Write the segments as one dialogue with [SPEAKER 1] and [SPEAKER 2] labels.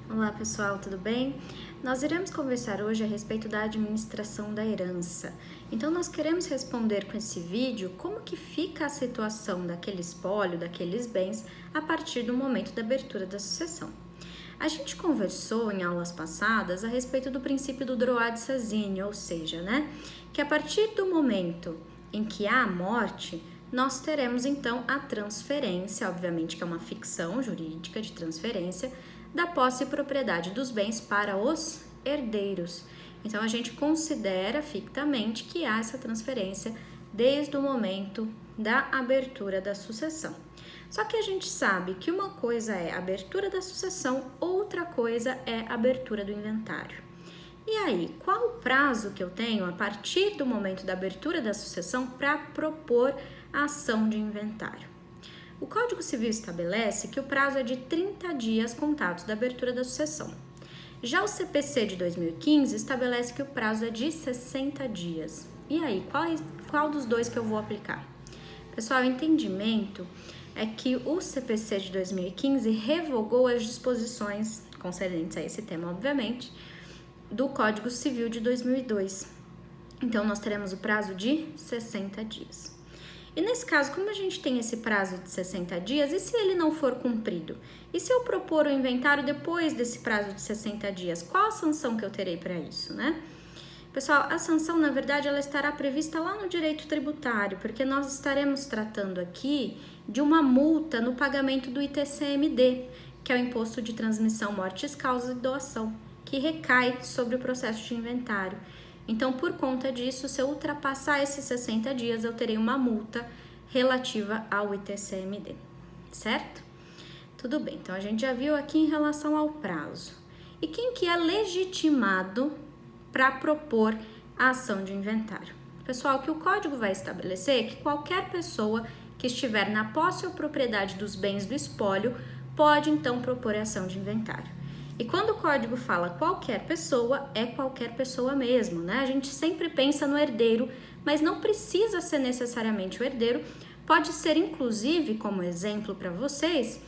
[SPEAKER 1] Olá pessoal, tudo bem? Nós iremos conversar hoje a respeito da administração da herança. Então nós queremos responder com esse vídeo como que fica a situação daquele espólio, daqueles bens, a partir do momento da abertura da sucessão. A gente conversou em aulas passadas a respeito do princípio do droit de sazine, ou seja, que a partir do momento em que há a morte, nós teremos então a transferência, obviamente que é uma ficção jurídica de transferência, da posse e propriedade dos bens para os herdeiros. Então, a gente considera fictamente que há essa transferência desde o momento da abertura da sucessão. Só que a gente sabe que uma coisa é a abertura da sucessão, outra coisa é a abertura do inventário. E aí, qual o prazo que eu tenho a partir do momento da abertura da sucessão para propor a ação de inventário? O Código Civil estabelece que o prazo é de 30 dias contados da abertura da sucessão. Já o CPC de 2015 estabelece que o prazo é de 60 dias. E aí, qual dos dois que eu vou aplicar? Pessoal, o entendimento é que o CPC de 2015 revogou as disposições concernentes a esse tema, obviamente, do Código Civil de 2002. Então, nós teremos o prazo de 60 dias. E nesse caso, como a gente tem esse prazo de 60 dias, e se ele não for cumprido? E se eu propor o inventário depois desse prazo de 60 dias? Qual a sanção que eu terei para isso, Pessoal, a sanção, na verdade, ela estará prevista lá no direito tributário, porque nós estaremos tratando aqui de uma multa no pagamento do ITCMD, que é o Imposto de Transmissão, Mortes, Causas e Doação, que recai sobre o processo de inventário. Então, por conta disso, se eu ultrapassar esses 60 dias, eu terei uma multa relativa ao ITCMD, certo? Tudo bem, então a gente já viu aqui em relação ao prazo. E quem que é legitimado para propor a ação de inventário? Pessoal, o que o código vai estabelecer é que qualquer pessoa que estiver na posse ou propriedade dos bens do espólio pode, então, propor a ação de inventário. E quando o código fala qualquer pessoa, é qualquer pessoa mesmo, A gente sempre pensa no herdeiro, mas não precisa ser necessariamente o herdeiro, pode ser inclusive, como exemplo para vocês,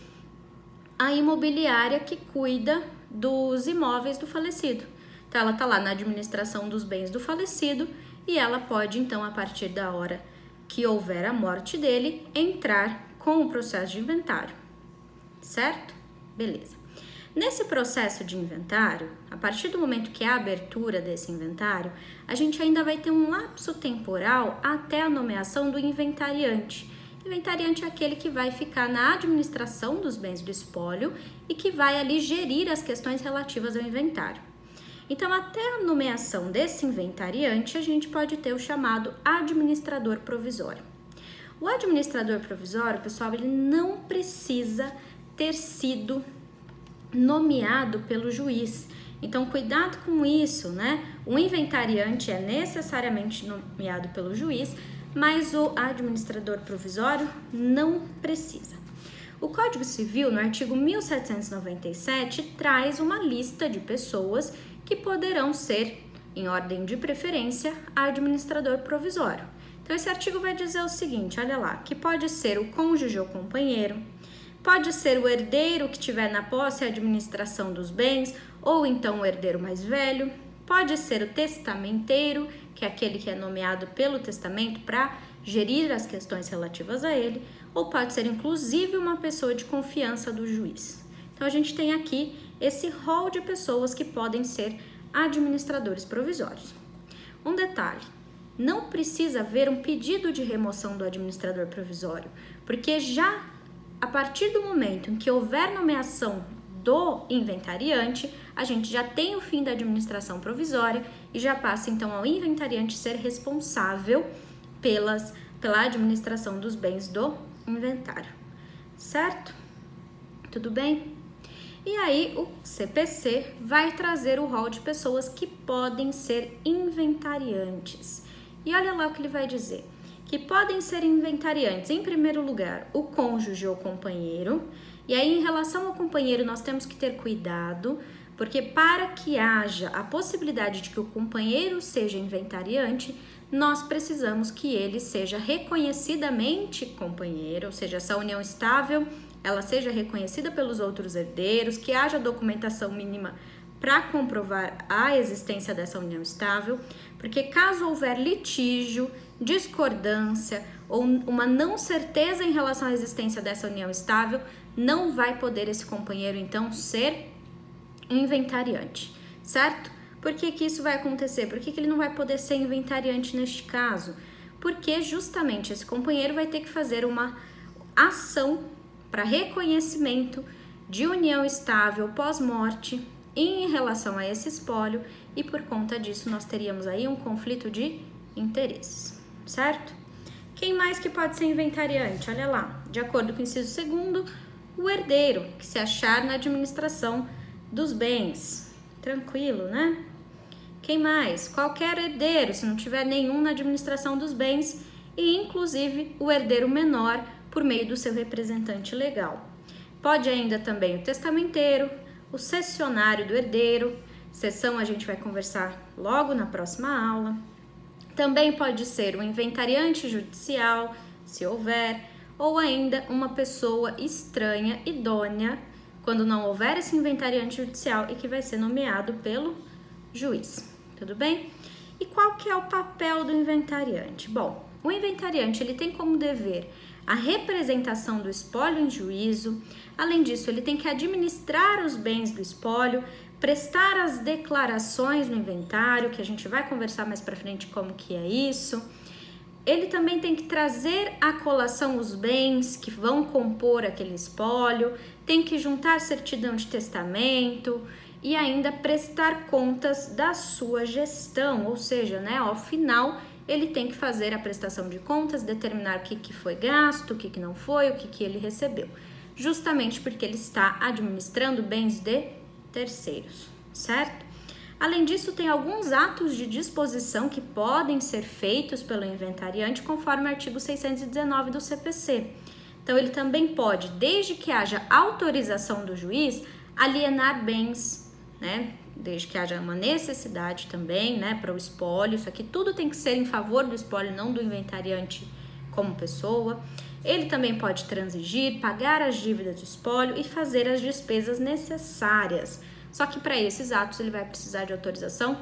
[SPEAKER 1] a imobiliária que cuida dos imóveis do falecido. Então, ela está lá na administração dos bens do falecido e ela pode, então, a partir da hora que houver a morte dele, entrar com o processo de inventário, certo? Beleza. Nesse processo de inventário, a partir do momento que há a abertura desse inventário, a gente ainda vai ter um lapso temporal até a nomeação do inventariante. Inventariante é aquele que vai ficar na administração dos bens do espólio e que vai ali gerir as questões relativas ao inventário. Então, até a nomeação desse inventariante, a gente pode ter o chamado administrador provisório. O administrador provisório, pessoal, ele não precisa ter sido nomeado pelo juiz. Então, cuidado com isso, O inventariante é necessariamente nomeado pelo juiz, mas o administrador provisório não precisa. O Código Civil, no artigo 1797, traz uma lista de pessoas que poderão ser, em ordem de preferência, administrador provisório. Então, esse artigo vai dizer o seguinte, olha lá, que pode ser o cônjuge ou companheiro, pode ser o herdeiro que tiver na posse e administração dos bens, ou então o herdeiro mais velho. Pode ser o testamenteiro, que é aquele que é nomeado pelo testamento para gerir as questões relativas a ele, ou pode ser inclusive uma pessoa de confiança do juiz. Então, a gente tem aqui esse rol de pessoas que podem ser administradores provisórios. Um detalhe, não precisa haver um pedido de remoção do administrador provisório, porque já a partir do momento em que houver nomeação do inventariante, a gente já tem o fim da administração provisória e já passa então ao inventariante ser responsável pela administração dos bens do inventário, certo? Tudo bem? E aí o CPC vai trazer o rol de pessoas que podem ser inventariantes. E olha lá o que ele vai dizer. Que podem ser inventariantes, em primeiro lugar, o cônjuge ou companheiro. E aí, em relação ao companheiro, nós temos que ter cuidado, porque para que haja a possibilidade de que o companheiro seja inventariante, nós precisamos que ele seja reconhecidamente companheiro, ou seja, essa união estável ela seja reconhecida pelos outros herdeiros, que haja documentação mínima para comprovar a existência dessa união estável, porque caso houver litígio, discordância ou uma não certeza em relação à existência dessa união estável, não vai poder esse companheiro então ser inventariante, certo? Por que que isso vai acontecer? Por que que ele não vai poder ser inventariante neste caso? Porque justamente esse companheiro vai ter que fazer uma ação para reconhecimento de união estável pós-morte em relação a esse espólio e por conta disso nós teríamos aí um conflito de interesses, certo? Quem mais que pode ser inventariante? Olha lá, de acordo com o inciso 2º, o herdeiro que se achar na administração dos bens. Tranquilo, né? Quem mais? Qualquer herdeiro, se não tiver nenhum na administração dos bens e inclusive o herdeiro menor por meio do seu representante legal. Pode ainda também o testamenteiro, o cessionário do herdeiro, cessão a gente vai conversar logo na próxima aula. Também pode ser o inventariante judicial, se houver, ou ainda uma pessoa estranha, idônea, quando não houver esse inventariante judicial e que vai ser nomeado pelo juiz, tudo bem? E qual que é o papel do inventariante? Bom, o inventariante ele tem como dever a representação do espólio em juízo. Além disso, ele tem que administrar os bens do espólio, prestar as declarações no inventário, que a gente vai conversar mais para frente como que é isso. Ele também tem que trazer à colação os bens que vão compor aquele espólio, tem que juntar certidão de testamento e ainda prestar contas da sua gestão, ou seja, né, ao final ele tem que fazer a prestação de contas, determinar o que foi gasto, o que não foi, o que ele recebeu, justamente porque ele está administrando bens de terceiros, certo? Além disso, tem alguns atos de disposição que podem ser feitos pelo inventariante conforme o artigo 619 do CPC. Então, ele também pode, desde que haja autorização do juiz, alienar bens, né? Desde que haja uma necessidade também, né, para o espólio. Isso aqui tudo tem que ser em favor do espólio, não do inventariante como pessoa. Ele também pode transigir, pagar as dívidas do espólio e fazer as despesas necessárias. Só que para esses atos ele vai precisar de autorização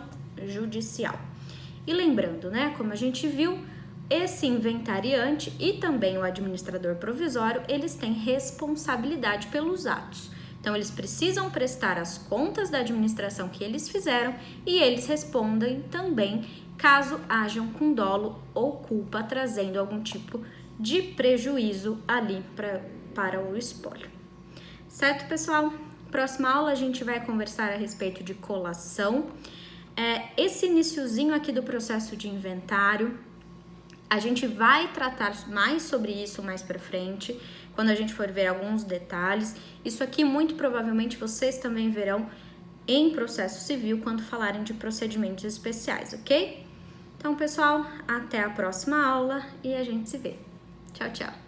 [SPEAKER 1] judicial. E lembrando, né, como a gente viu, esse inventariante e também o administrador provisório, eles têm responsabilidade pelos atos. Então, eles precisam prestar as contas da administração que eles fizeram e eles respondem também caso hajam com dolo ou culpa, trazendo algum tipo de prejuízo ali para o espólio. Certo, pessoal? Próxima aula a gente vai conversar a respeito de colação. Esse iniciozinho aqui do processo de inventário, a gente vai tratar mais sobre isso mais para frente, quando a gente for ver alguns detalhes. Isso aqui muito provavelmente vocês também verão em processo civil quando falarem de procedimentos especiais, ok? Então, pessoal, até a próxima aula e a gente se vê. Tchau, tchau!